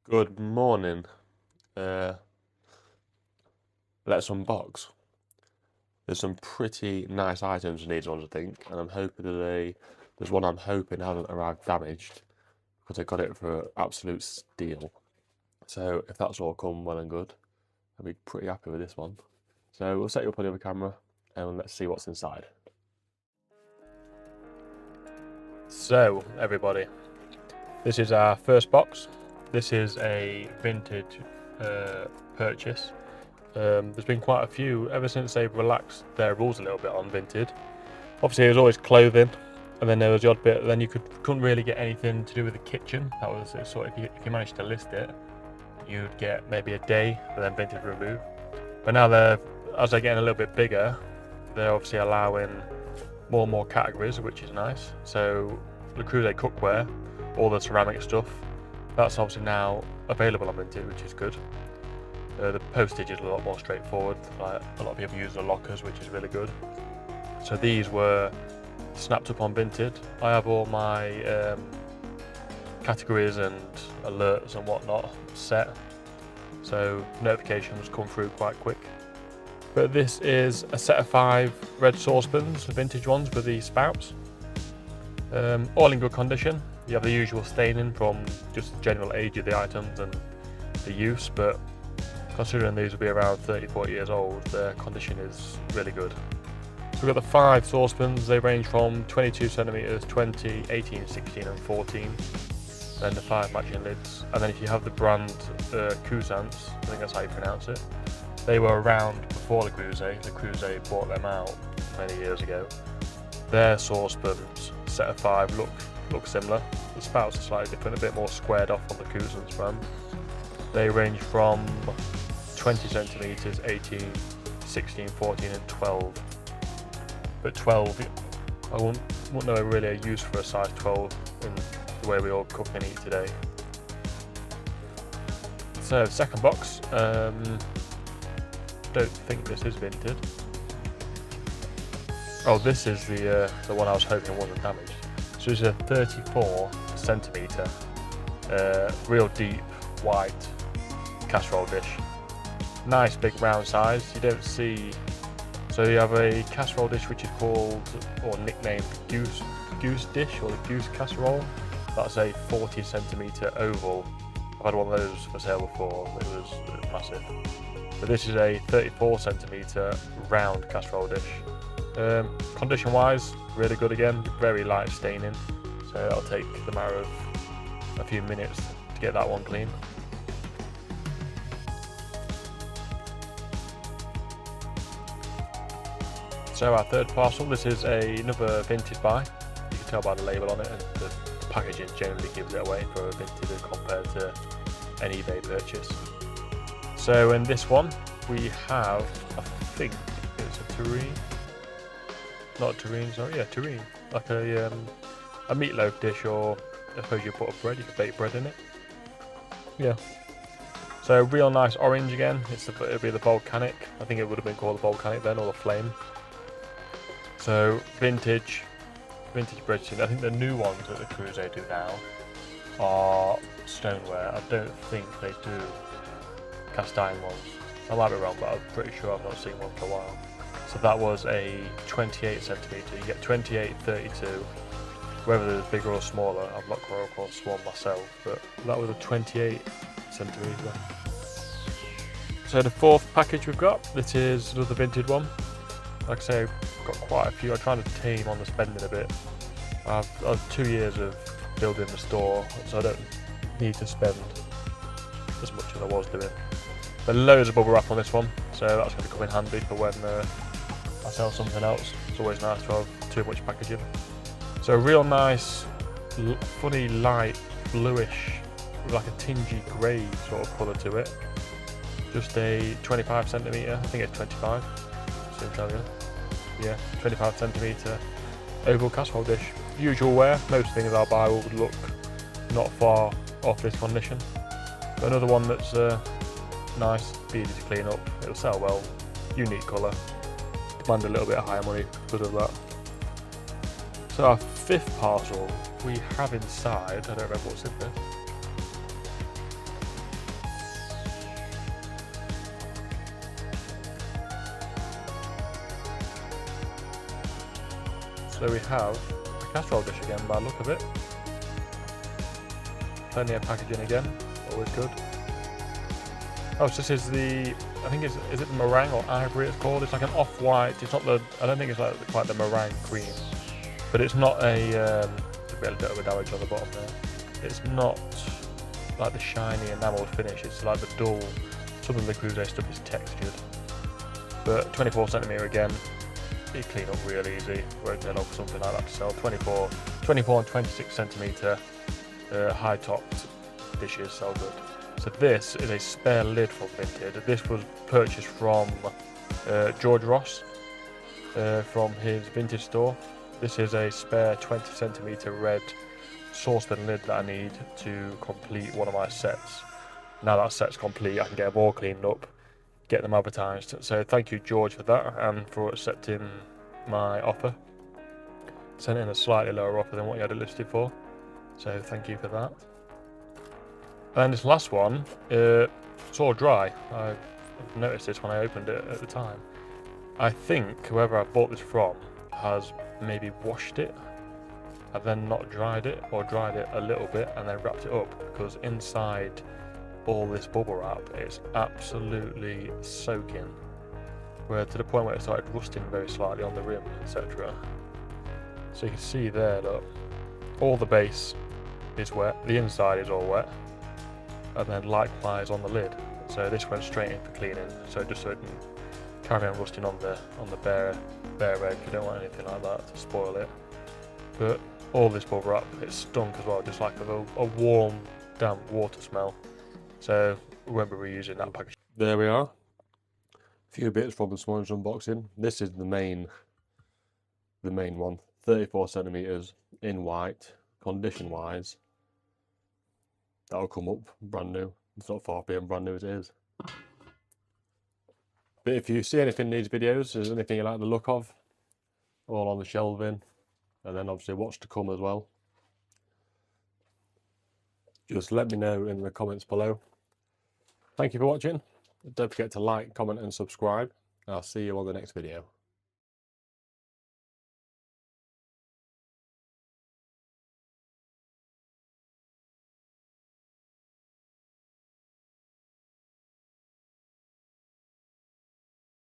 Good morning. Let's unbox. There's some pretty nice items in these ones, I think, and I'm hoping there's one I'm hoping hasn't arrived damaged because I got it for absolute steal. So if that's all come well and good, I'll be pretty happy with this one. So we'll set you up on the other camera and let's see what's inside. So everybody, this is our first box. This is a vintage purchase. There's been quite a few ever since they've relaxed their rules a little bit on vintage. Obviously, it was always clothing, and then there was the odd bit. Then you couldn't really get anything to do with the kitchen. That was sort of if you managed to list it, you'd get maybe a day, but then vintage remove. But now as they're getting a little bit bigger, they're obviously allowing more and more categories, which is nice. So the Creuset cookware, all the ceramic stuff, that's obviously now available on vintage, which is good. The postage is a lot more straightforward. Like a lot of people use the lockers, which is really good. So these were snapped up on vintage. I have all my categories and alerts and whatnot set, so notifications come through quite quick. But this is a set of 5 red saucepans, vintage ones with the spouts. All in good condition. You have the usual staining from just the general age of the items and the use, but considering these will be around 30-40 years old, their condition is really good. So we've got the 5 saucepans. They range from 22 centimeters, 20, 18, 16 and 14. Then the 5 matching lids. And then if you have the brand Cant, I think that's how you pronounce it. They were around before the Creuset. The Creuset bought them out many years ago. Their saucepans, set of 5, look similar. The spouts are slightly different, a bit more squared off on the Cant brand. They range from 20 centimeters, 18, 16, 14 and 12. But 12, I wouldn't know really a use for a size 12 in the way we all cook and eat today. So second box, don't think this is vintage. Oh, this is the one I was hoping wasn't damaged. So it's a 34 centimeter, real deep white casserole dish. Nice big round size. You don't see. So you have a casserole dish which is called or nicknamed goose dish or the goose casserole. That's a 40 centimeter oval. I've had one of those for sale before. It was massive. But this is a 34 centimeter round casserole dish. Condition wise, really good again. Very light staining. So that'll take the matter of a few minutes to get that one clean. So our third parcel, this is another vintage buy. You can tell by the label on it, and the packaging generally gives it away for a vintage compared to an eBay purchase. So in this one, we have, I think it's a terrine. Not a terrine, sorry, yeah, terrine. Like a meatloaf dish, or I suppose you put a bread, you could bake bread in it. Yeah. So real nice orange again. It'll be the volcanic. I think it would have been called the volcanic then, or the flame. So vintage breadsticks. I think the new ones that the Creuset do now are stoneware. I don't think they do cast iron ones. I might be wrong, but I'm pretty sure I've not seen one for a while. So that was a 28 centimeter. You get 28, 32. Whether they're bigger or smaller, I've not come across one myself, but that was a 28 centimeter. So the fourth package we've got, this is another vintage one. Like I say, I've got quite a few. I'm trying to tame on the spending a bit. I've 2 years of building the store, so I don't need to spend as much as I was doing. But loads of bubble wrap on this one, so that's going to come in handy for when I sell something else. It's always nice to have too much packaging. So real nice, funny light bluish, with like a tingy grey sort of colour to it. Just a 25 centimeter, I think it's 25. Yeah, 25 centimeter oval casserole dish. Usual wear. Most things I'll buy would look not far off this condition. But another one that's nice, easy to clean up. It'll sell well. Unique colour. Demand a little bit higher money because of that. So our fifth parcel we have inside. I don't remember what's in there. So we have a casserole dish again by the look of it. Plenty of packaging again, always good. Oh, so this is the, I think is it the meringue or ivory it's called? It's like an off-white, it's not the, I don't think it's like quite the meringue cream. But it's not a, a bit of damage on the bottom there. It's not like the shiny enamelled finish, it's like the dull, some of the Creuset stuff is textured. But 24cm again, you clean up real easy, whereas they'll look something like that to sell. 24 and 26cm high topped dishes sell good. So this is a spare lid from Vinted. This was purchased from George Ross from his vintage store. This is a spare 20cm red saucepan lid that I need to complete one of my sets. Now that set's complete, I can get them all cleaned up, get them advertised. So thank you, George, for that and for accepting my offer. Sent in a slightly lower offer than what you had it listed for. So thank you for that. And this last one, it's all dry. I noticed this when I opened it at the time. I think whoever I bought this from has maybe washed it and then not dried it, or dried it a little bit and then wrapped it up, because inside all this bubble wrap it's absolutely soaking, where to the point where it started rusting very slightly on the rim, etc. So you can see there, look, all the base is wet, the inside is all wet, and then likewise on the lid. So this went straight in for cleaning, so it didn't carry on rusting on the bare edge. You don't want anything like that to spoil it. But all this bubble wrap, it stunk as well, just like a warm, damp water smell. So we won't be reusing that package. There we are. A few bits from this morning's unboxing. This is the main one. 34cm in white, condition wise. That'll come up brand new. It's not far being brand new as it is. But if you see anything in these videos, there's anything you like the look of, all on the shelving, and then obviously what's to come as well, just let me know in the comments below. Thank you for watching. Don't forget to like, comment and subscribe. I'll see you on the next video.